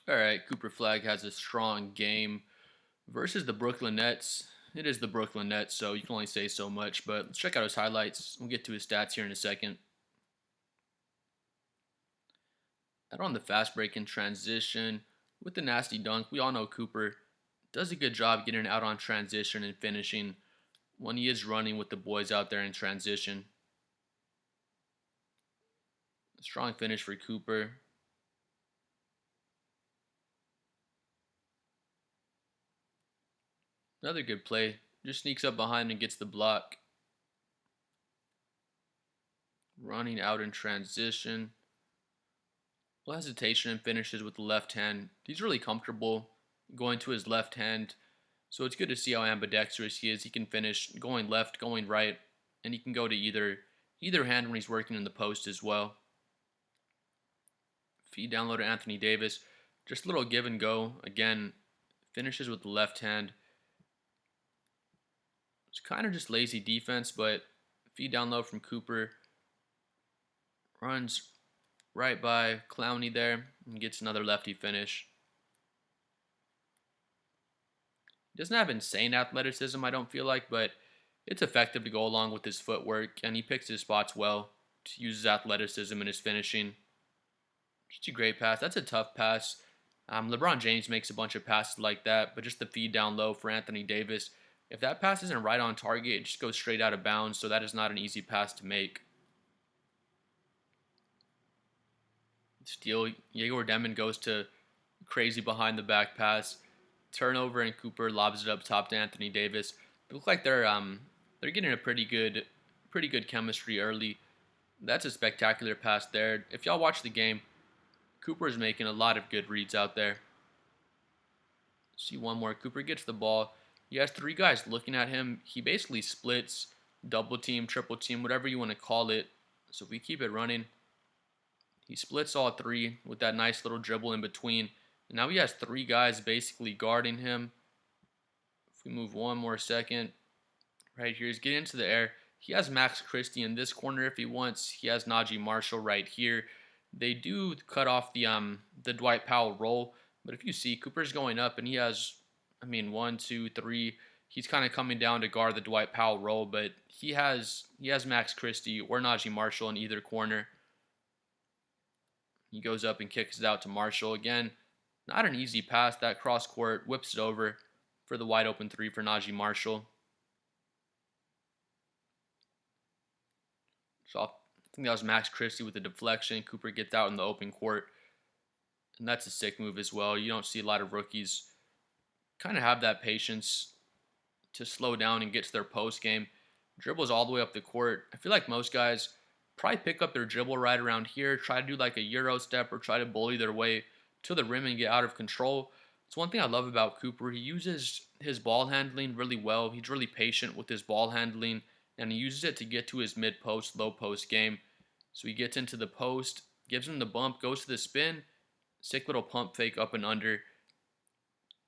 All right, Cooper Flagg has a strong game versus the Brooklyn Nets. It is the Brooklyn Nets, so you can only say so much, but let's check out his highlights. We'll get to his stats here in a second. Out on the fast break in transition with the nasty dunk, we all know Cooper does a good job getting out on transition and finishing when he is running with the boys out there in transition. A strong finish for Cooper. Another good play. Just sneaks up behind and gets the block. Running out in transition. Little hesitation and finishes with the left hand. He's really comfortable going to his left hand. So it's good to see how ambidextrous he is. He can finish going left, going right, and he can go to either hand when he's working in the post as well. Feed down low to Anthony Davis. Just a little give and go. Again, finishes with the left hand. It's kind of just lazy defense, but feed down low from Cooper. Runs right by Clowney there and gets another lefty finish. He doesn't have insane athleticism, I don't feel like, but it's effective to go along with his footwork, and he picks his spots well to use his athleticism and his finishing. Just a great pass. That's a tough pass. LeBron James makes a bunch of passes like that, but just the feed down low for Anthony Davis. If that pass isn't right on target, it just goes straight out of bounds, so that is not an easy pass to make. Steal. Yegor Demon goes to crazy behind the back pass. Turnover, and Cooper lobs it up top to Anthony Davis. It looks like they're getting a pretty good chemistry early. That's a spectacular pass there. If y'all watch the game, Cooper is making a lot of good reads out there. See one more. Cooper gets the ball. He has three guys looking at him. He basically splits, double team, triple team, whatever you want to call it. So if we keep it running, he splits all three with that nice little dribble in between. And now he has three guys basically guarding him. If we move one more second, right here, he's getting into the air. He has Max Christie in this corner if he wants. He has Najee Marshall right here. They do cut off the Dwight Powell roll, but if you see, Cooper's going up and he has, 1, 2, 3. He's kind of coming down to guard the Dwight Powell roll, but he has Max Christie or Najee Marshall in either corner. He goes up and kicks it out to Marshall again. Not an easy pass. That cross court whips it over for the wide open three for Najee Marshall. So I think that was Max Christie with the deflection. Cooper gets out in the open court. And that's a sick move as well. You don't see a lot of rookies kind of have that patience to slow down and get to their post game. Dribbles all the way up the court. I feel like most guys probably pick up their dribble right around here, try to do like a Euro step or try to bully their way to the rim and get out of control. It's one thing I love about Cooper. He uses his ball handling really well. He's really patient with his ball handling, and he uses it to get to his mid-post, low-post game. So he gets into the post, gives him the bump, goes to the spin, sick little pump fake up and under.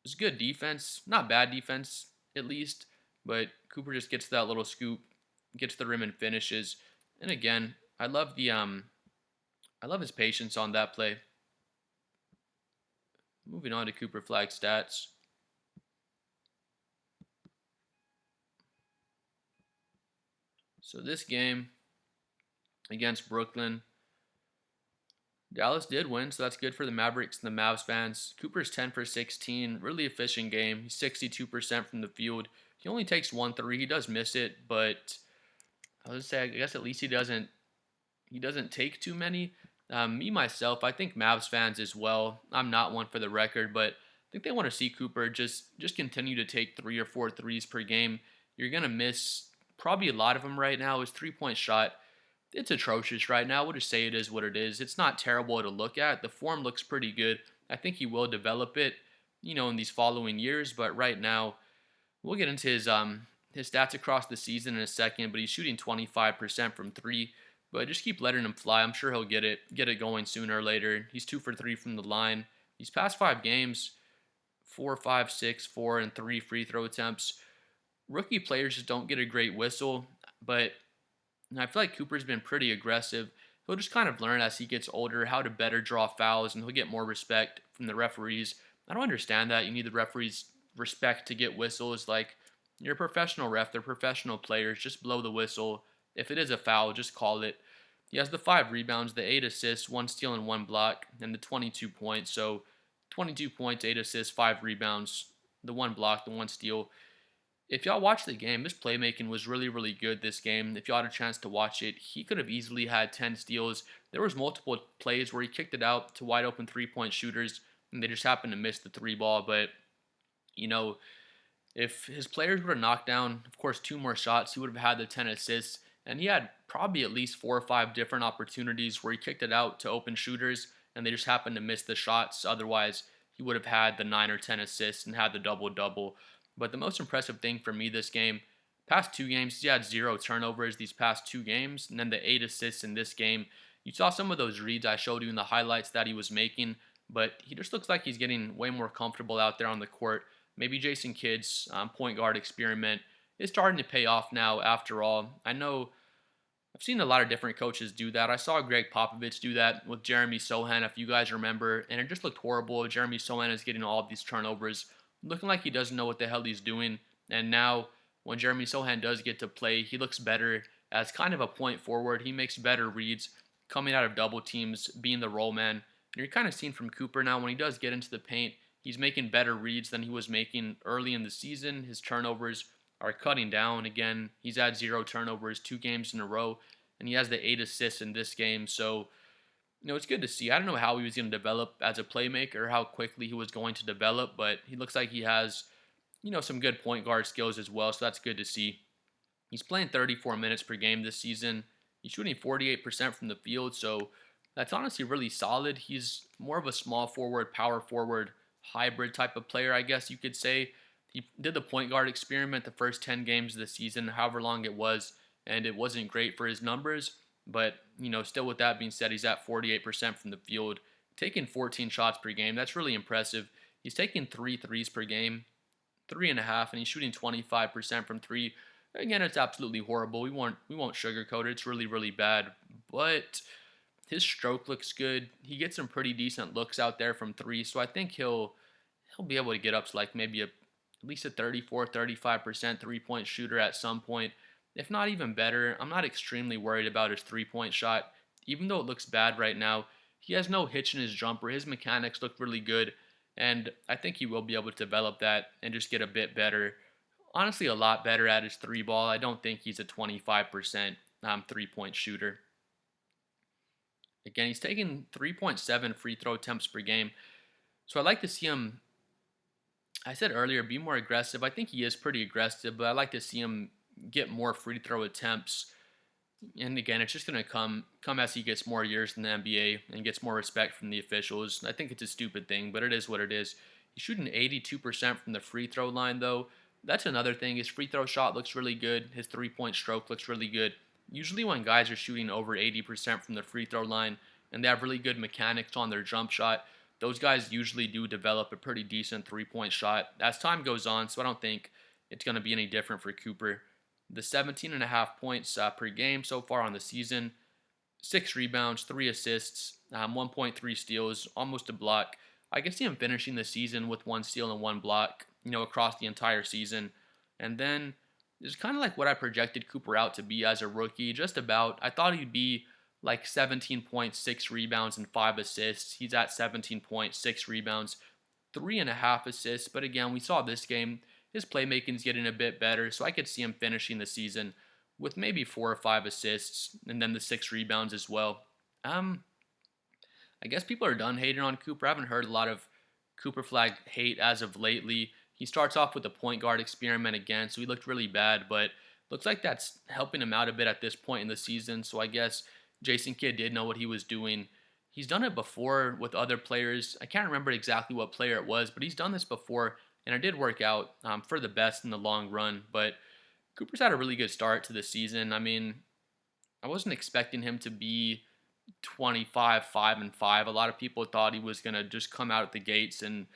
It's good defense, not bad defense at least, but Cooper just gets that little scoop, gets the rim and finishes. And again, I love his patience on that play. Moving on to Cooper Flagg stats. So this game against Brooklyn, Dallas did win, so that's good for the Mavericks and the Mavs fans. Cooper's 10 for 16, really efficient game. He's 62% from the field. He only takes 1 3. He does miss it, but I guess at least he doesn't take too many. Me myself, I think Mavs fans as well. I'm not one for the record, but I think they want to see Cooper just continue to take 3 or 4 threes per game. You're gonna miss probably a lot of them right now. His 3-point shot, it's atrocious right now. We'll just say it is what it is. It's not terrible to look at. The form looks pretty good. I think he will develop it, in these following years. But right now, we'll get into his stats across the season in a second. But he's shooting 25% from 3. But just keep letting him fly. I'm sure he'll get it going sooner or later. He's 2 for 3 from the line. These past 5 games, 4, 5, 6, 4, and 3 free throw attempts. Rookie players just don't get a great whistle, but I feel like Cooper's been pretty aggressive. he'll just kind of learn as he gets older how to better draw fouls, and he'll get more respect from the referees. I don't understand that. You need the referees' respect to get whistles. Like, you're a professional ref, they're professional players. Just blow the whistle. If it is a foul, just call it. He has the 5 rebounds, the 8 assists, 1 steal, and 1 block, and the 22 points. So 22 points, 8 assists, 5 rebounds, the 1 block, the 1 steal. If y'all watch the game, his playmaking was really, really good this game. If y'all had a chance to watch it, he could have easily had 10 steals. There was multiple plays where he kicked it out to wide open 3-point shooters, and they just happened to miss the 3 ball. But, you know, if his players would have knocked down, of course, 2 more shots, he would have had the 10 assists. And he had probably at least 4 or 5 different opportunities where he kicked it out to open shooters, and they just happened to miss the shots. Otherwise, he would have had the 9 or 10 assists and had the double-double. But the most impressive thing for me this game, past 2 games, he had 0 turnovers these past 2 games, and then the 8 assists in this game. You saw some of those reads I showed you in the highlights that he was making, but he just looks like he's getting way more comfortable out there on the court. Maybe Jason Kidd's point guard experiment is starting to pay off now after all. I know I've seen a lot of different coaches do that. I saw Greg Popovich do that with Jeremy Sohan, if you guys remember, and it just looked horrible. Jeremy Sohan is getting all of these turnovers, looking like he doesn't know what the hell he's doing. And now, when Jeremy Sohan does get to play, he looks better as kind of a point forward. He makes better reads coming out of double teams, being the roll man. And you're kind of seeing from Cooper now when he does get into the paint, he's making better reads than he was making early in the season. His turnovers are cutting down. Again, he's had 0 turnovers 2 games in a row, and he has the 8 assists in this game. So, it's good to see. I don't know how he was going to develop as a playmaker or how quickly he was going to develop, but he looks like he has, some good point guard skills as well, so that's good to see. He's playing 34 minutes per game this season. He's shooting 48% from the field, so that's honestly really solid. He's more of a small forward, power forward, hybrid type of player, I guess you could say. He did the point guard experiment the first 10 games of the season, however long it was, and it wasn't great for his numbers. But, still with that being said, he's at 48% from the field, taking 14 shots per game. That's really impressive. He's taking 3 threes per game, 3.5, and he's shooting 25% from 3. Again, it's absolutely horrible. We won't sugarcoat it. It's really, really bad. But his stroke looks good. He gets some pretty decent looks out there from 3, so I think he'll be able to get up to like maybe at least a 34, 35% 3-point shooter at some point. If not even better. I'm not extremely worried about his 3-point shot. Even though it looks bad right now, he has no hitch in his jumper. His mechanics look really good, and I think he will be able to develop that and just get a bit better. Honestly, a lot better at his 3 ball. I don't think he's a 25% 3-point shooter. Again, he's taking 3.7 free throw attempts per game. So I'd like to see him, I said earlier, be more aggressive. I think he is pretty aggressive, but I'd like to see him get more free throw attempts. And again, it's just going to come as he gets more years in the NBA and gets more respect from the officials. I think it's a stupid thing, but it is what it is. He's shooting 82% from the free throw line, though. That's another thing. His free throw shot looks really good. His 3-point stroke looks really good. Usually when guys are shooting over 80% from the free throw line and they have really good mechanics on their jump shot, those guys usually do develop a pretty decent 3-point shot as time goes on, so I don't think it's going to be any different for Cooper. The 17.5 points per game so far on the season, 6 rebounds, 3 assists, 1.3 steals, almost a block. I can see him finishing the season with 1 steal and 1 block, across the entire season. And then it's kind of like what I projected Cooper out to be as a rookie, just about. I thought he'd be like 17 points, 6 rebounds, and 5 assists. He's at 17 points, 6 rebounds, 3.5 assists. But again, we saw this game, his playmaking's getting a bit better, so I could see him finishing the season with maybe 4 or 5 assists and then the 6 rebounds as well. I guess people are done hating on Cooper. I haven't heard a lot of Cooper Flagg hate as of lately. He starts off with the point guard experiment again, so he looked really bad, but looks like that's helping him out a bit at this point in the season, so I guess Jason Kidd did know what he was doing. He's done it before with other players. I can't remember exactly what player it was, but he's done this before, and it did work out for the best in the long run. But Cooper's had a really good start to the season. I mean, I wasn't expecting him to be 25, 5, and 5. A lot of people thought he was going to just come out at the gates and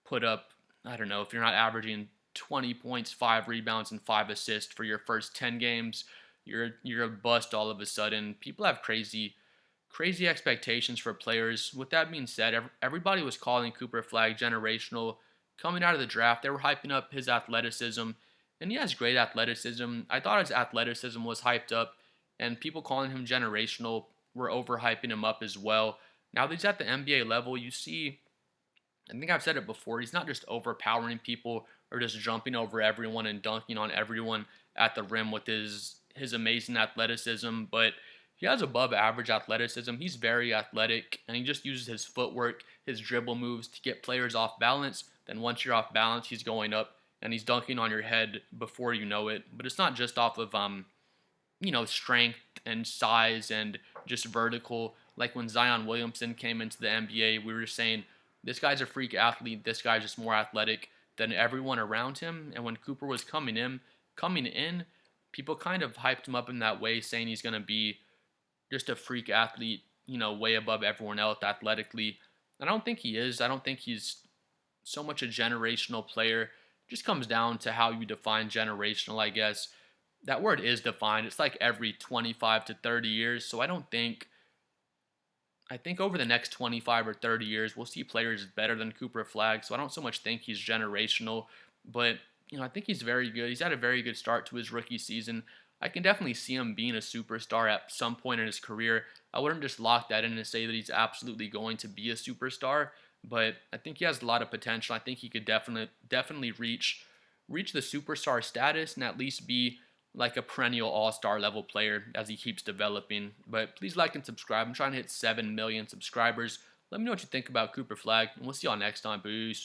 put up, I don't know, if you're not averaging 20 points, 5 rebounds, and 5 assists for your first 10 games, you're a bust all of a sudden. People have crazy crazy expectations for players. With that being said, everybody was calling Cooper Flagg generational. Coming out of the draft, they were hyping up his athleticism, and he has great athleticism. I thought his athleticism was hyped up, and people calling him generational were overhyping him up as well. Now that he's at the NBA level, you see, I think I've said it before, he's not just overpowering people or just jumping over everyone and dunking on everyone at the rim with his amazing athleticism, but he has above average athleticism. He's very athletic, and he just uses his footwork, his dribble moves to get players off balance. Then once you're off balance, he's going up and he's dunking on your head before you know it. But it's not just off of strength and size and just vertical. Like when Zion Williamson came into the NBA, we were saying this guy's a freak athlete. This guy's just more athletic than everyone around him. And when Cooper was coming in, people kind of hyped him up in that way, saying he's going to be just a freak athlete, way above everyone else athletically. And I don't think he is. I don't think he's so much a generational player. It just comes down to how you define generational, I guess. That word is defined. It's like every 25 to 30 years. So I think over the next 25 or 30 years, we'll see players better than Cooper Flagg. So I don't so much think he's generational, but I think he's very good. He's had a very good start to his rookie season. I can definitely see him being a superstar at some point in his career. I wouldn't just lock that in and say that he's absolutely going to be a superstar, but I think he has a lot of potential. I think he could definitely reach the superstar status and at least be like a perennial all-star level player as he keeps developing. But please like and subscribe. I'm trying to hit 7 million subscribers. Let me know what you think about Cooper Flagg, and we'll see y'all next time. Peace.